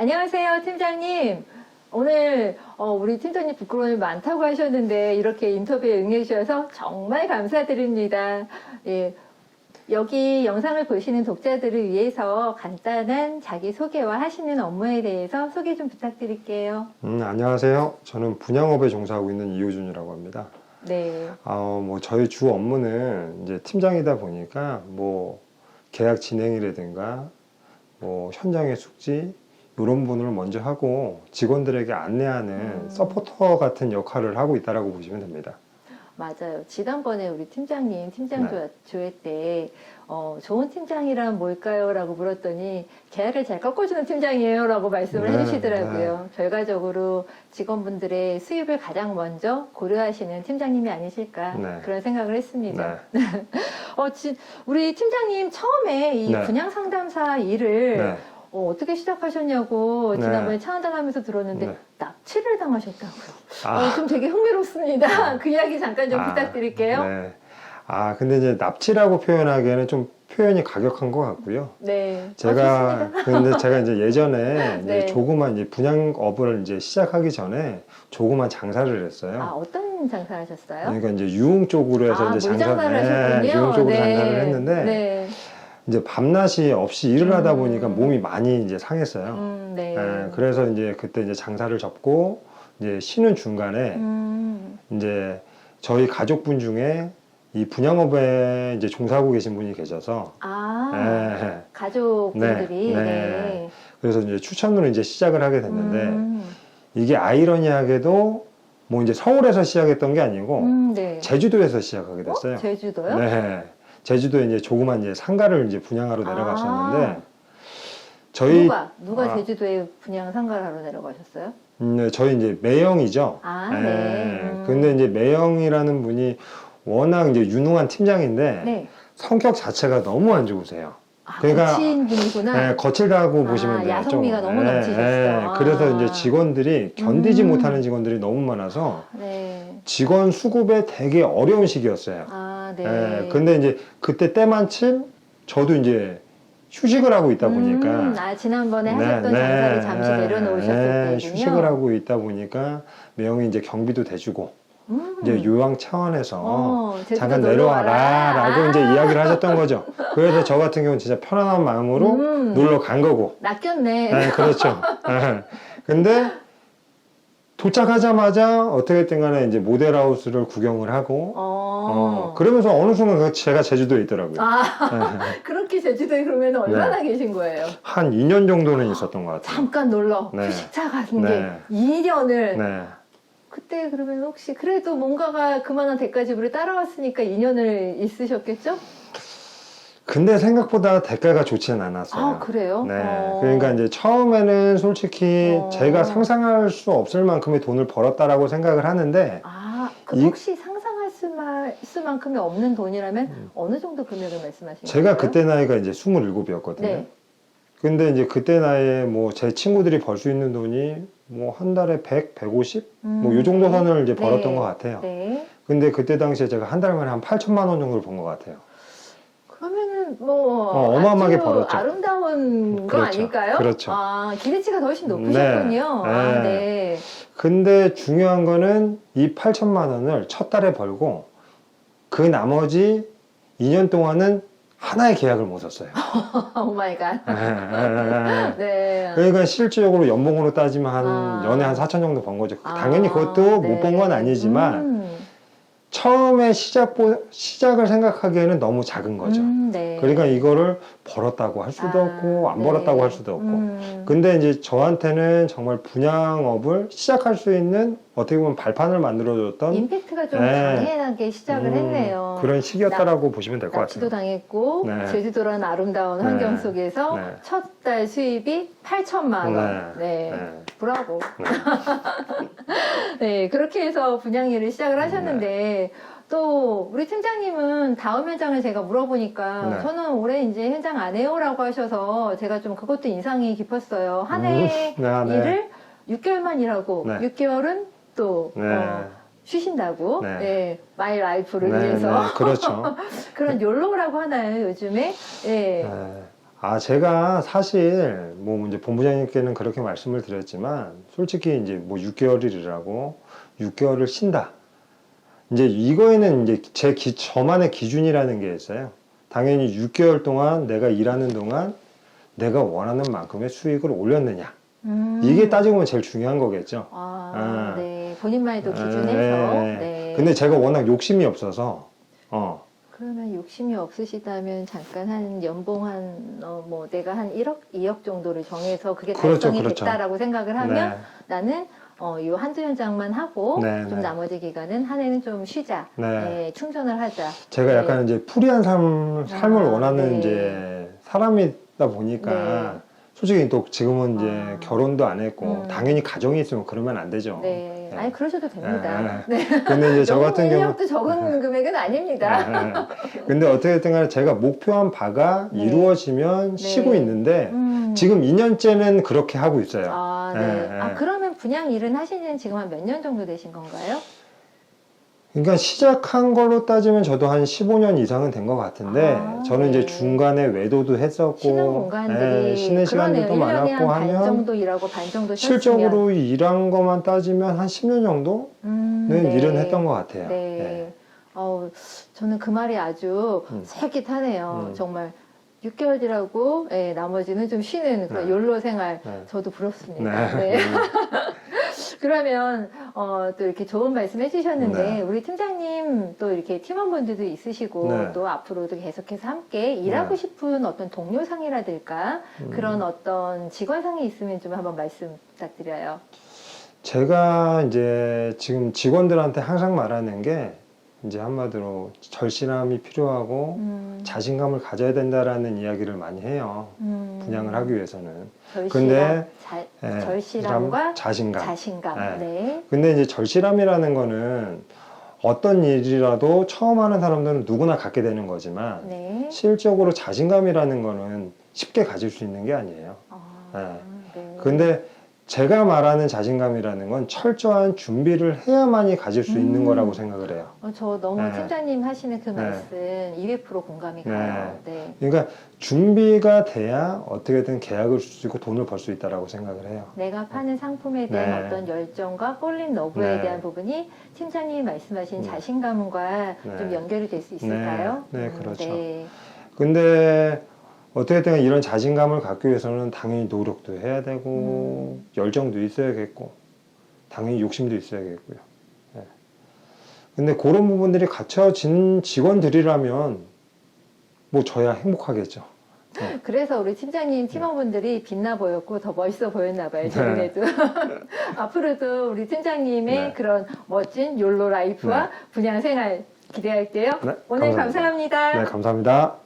안녕하세요, 팀장님. 오늘 우리 팀장님 부끄러움이 많다고 하셨는데 이렇게 인터뷰에 응해주셔서 정말 감사드립니다. 예, 여기 영상을 보시는 독자들을 위해서 간단한 자기소개와 하시는 업무에 대해서 소개 좀 부탁드릴게요. 안녕하세요. 저는 분양업에 종사하고 있는 이호준이라고 합니다. 네. 저희 주 업무는 이제 팀장이다 보니까 계약 진행이라든가 현장의 숙지 이런 분을 먼저 하고 직원들에게 안내하는 서포터 같은 역할을 하고 있다라고 보시면 됩니다. 맞아요. 지난번에 우리 팀장님 조회 때 좋은 팀장이란 뭘까요? 라고 물었더니 계약을 잘 꺾어주는 팀장이에요 라고 말씀을 해주시더라고요. 결과적으로 직원분들의 수입을 가장 먼저 고려하시는 팀장님이 아니실까 그런 생각을 했습니다. 우리 팀장님 처음에 이 분양 상담사 일을 어떻게 시작하셨냐고 지난번에 차 한잔하면서 들었는데 납치를 당하셨다고요. 좀 되게 흥미롭습니다. 그 이야기 잠깐 좀 부탁드릴게요. 네. 근데 이제 납치라고 표현하기에는 좀 표현이 가격한 것 같고요. 네. 근데 제가 이제 예전에 이제 조그만 이제 분양업을 이제 시작하기 전에 조그만 장사를 했어요. 어떤 장사 하셨어요? 그러니까 이제 유흥 쪽으로 해서 이제 장사를 하셨군요. 유흥 쪽으로 장사를 했는데 이제 밤낮이 없이 일을 하다 보니까 몸이 많이 이제 상했어요. 그래서 이제 그때 이제 장사를 접고 이제 쉬는 중간에 이제 저희 가족분 중에 이 분양업에 이제 종사하고 계신 분이 계셔서 가족분들이 그래서 이제 추천으로 이제 시작을 하게 됐는데 이게 아이러니하게도 이제 서울에서 시작했던 게 아니고 제주도에서 시작하게 됐어요. 제주도요? 네. 제주도에 이제 조그만 이제 상가를 이제 분양하러 내려갔었는데 저희 누가 제주도에 분양 상가를 하러 내려가셨어요? 네, 저희 이제 매형이죠. 근데 이제 매형이라는 분이 워낙 이제 유능한 팀장인데 성격 자체가 너무 안 좋으세요. 그러니까 거친 분이구나. 거칠다고 보시면 돼요. 야성미가 너무 넘치셨어. 그래서 이제 직원들이 견디지 못하는 직원들이 너무 많아서 직원 수급에 되게 어려운 시기였어요. 근데 이제 그때 때마침 저도 이제 휴직을 하고 있다 보니까 지난번에 하셨던 장사를 잠시 내려놓으셨을 때군요. 휴직을 하고 있다 보니까 매형이 이제 경비도 대주고 이제 요양 차원에서 잠깐 내려와라 라고 이제 이야기를 하셨던 거죠. 그래서 저 같은 경우는 진짜 편안한 마음으로 놀러 간 거고. 낚였네. 그렇죠. 근데 도착하자마자 어떻게 됐든 간에 이제 모델하우스를 구경을 하고 그러면서 어느 순간 제가 제주도에 있더라고요. 그렇게 제주도에 그러면 얼마나 계신 거예요? 한 2년 정도는 있었던 것 같아요. 잠깐 놀러 휴식차 가는 게 2년을 그때 그러면 혹시 그래도 뭔가가 그만한 대가집으로 따라왔으니까 2년을 있으셨겠죠? 근데 생각보다 대가가 좋지는 않았어요. 그래요? 그러니까 이제 처음에는 솔직히 제가 상상할 수 없을 만큼의 돈을 벌었다라고 생각을 하는데 혹시 상상할 수만큼의 없는 돈이라면 어느 정도 금액을 말씀하시는 거예요? 제가 그때 나이가 이제 27이었거든요. 근데 이제 그때 나이에 제 친구들이 벌 수 있는 돈이 한 달에 100, 150? 요 정도 선을 이제 벌었던 것 같아요. 근데 그때 당시에 제가 한 달 만에 한 8천만 원 정도를 번 것 같아요. 그러면은 어마어마하게 벌었죠. 아름다운 거 아닐까요? 그렇죠. 기대치가 훨씬 높으셨군요. 근데 중요한 거는 이 8천만 원을 첫 달에 벌고 그 나머지 2년 동안은 하나의 계약을 못 썼어요. 오 마이 갓. 그러니까 실질적으로 연봉으로 따지면 연에 한 4천 정도 번 거죠. 당연히 그것도 못 번 건 아니지만 처음에 시작을 생각하기에는 너무 작은 거죠. 그러니까 이거를 벌었다고 할 수도 없고 안 벌었다고 할 수도 없고. 근데 이제 저한테는 정말 분양업을 시작할 수 있는 어떻게 보면 발판을 만들어줬던 임팩트가 좀 강하게 시작을 했네요. 그런 시기였다라고 보시면 될 것 같아요. 납치도 당했고 제주도라는 아름다운 환경 속에서 첫 달 수입이 8천만 원. 브라보. 그렇게 해서 분양 일을 시작을 하셨는데 또 우리 팀장님은 다음 현장을 제가 물어보니까 저는 올해 이제 현장 안 해요라고 하셔서 제가 좀 그것도 인상이 깊었어요. 한 해의 일을 6개월만 일하고 6개월은 또 쉬신다고 마이 라이프를 위해서 그렇죠. 그런 욜로라고 하나요 요즘에? 제가 사실 뭐 이제 본부장님께는 그렇게 말씀을 드렸지만 솔직히 이제 뭐 6개월이라고 6개월을 쉰다. 이제 이거에는 이제 저만의 기준이라는 게 있어요. 당연히 6개월 동안 내가 일하는 동안 내가 원하는 만큼의 수익을 올렸느냐. 이게 따지고 보면 제일 중요한 거겠죠. 네. 본인만의 또 기준에서. 네. 근데 제가 워낙 욕심이 없어서, 그러면 욕심이 없으시다면 잠깐 한 연봉 뭐 내가 한 1억, 2억 정도를 정해서 그게 달성이 됐다라고 생각을 하면 나는 요 한두 현장만 하고 좀 나머지 기간은 한 해는 좀 쉬자. 충전을 하자. 제가 약간 이제 프리한 삶을 원하는 이제 사람이다 보니까 솔직히 또 지금은 이제 결혼도 안 했고 당연히 가정이 있으면 그러면 안 되죠. 네. 아니 그러셔도 됩니다. 근데 이제 저 같은 경우 1억도 적은 금액은 아닙니다. 근데 어떻게든 간에 제가 목표한 바가 이루어지면 쉬고 있는데 지금 2년째는 그렇게 하고 있어요. 그러면 분양 일은 하신 지는 지금 한 몇 년 정도 되신 건가요? 그러니까 시작한 걸로 따지면 저도 한 15년 이상은 된 것 같은데 저는 이제 중간에 외도도 했었고 쉬는 공간들이 쉬는 시간도 많았고 하면 반 정도 일하고 반 정도 쉬었으면 실적으로 일한 것만 따지면 한 10년 정도는 일은 했던 것 같아요. 저는 그 말이 아주 솔깃하네요. 정말 6개월이라고 나머지는 좀 쉬는 그런 욜로 생활 저도 부럽습니다. 그러면 또 이렇게 좋은 말씀 해주셨는데 우리 팀장님 또 이렇게 팀원분들도 있으시고 또 앞으로도 계속해서 함께 일하고 싶은 어떤 동료상이라든가 그런 어떤 직원상이 있으면 좀 한번 말씀 부탁드려요. 제가 이제 지금 직원들한테 항상 말하는 게 이제 한마디로 절실함이 필요하고 자신감을 가져야 된다라는 이야기를 많이 해요. 분양을 하기 위해서는. 절실함과 자신감. 네. 근데 이제 절실함이라는 거는 어떤 일이라도 처음 하는 사람들은 누구나 갖게 되는 거지만 실적으로 자신감이라는 거는 쉽게 가질 수 있는 게 아니에요. 근데 제가 말하는 자신감이라는 건 철저한 준비를 해야만이 가질 수 있는 거라고 생각을 해요. 저 너무 팀장님 하시는 그 말씀 200% 공감이 가요. 그러니까 준비가 돼야 어떻게든 계약을 줄 수 있고 돈을 벌 수 있다라고 생각을 해요. 내가 파는 상품에 대한 어떤 열정과 꼴린 러브에 대한 부분이 팀장님이 말씀하신 자신감과 좀 연결이 될 수 있을까요? 그렇죠. 근데 어떻게든 이런 자신감을 갖기 위해서는 당연히 노력도 해야 되고 열정도 있어야겠고 당연히 욕심도 있어야겠고요. 근데 그런 부분들이 갖춰진 직원들이라면 뭐 저야 행복하겠죠. 그래서 우리 팀장님 팀원분들이 빛나 보였고 더 멋있어 보였나 봐요. 저번에도. 앞으로도 우리 팀장님의 그런 멋진 욜로 라이프와 분양 생활 기대할게요. 오늘 감사합니다. 네, 감사합니다.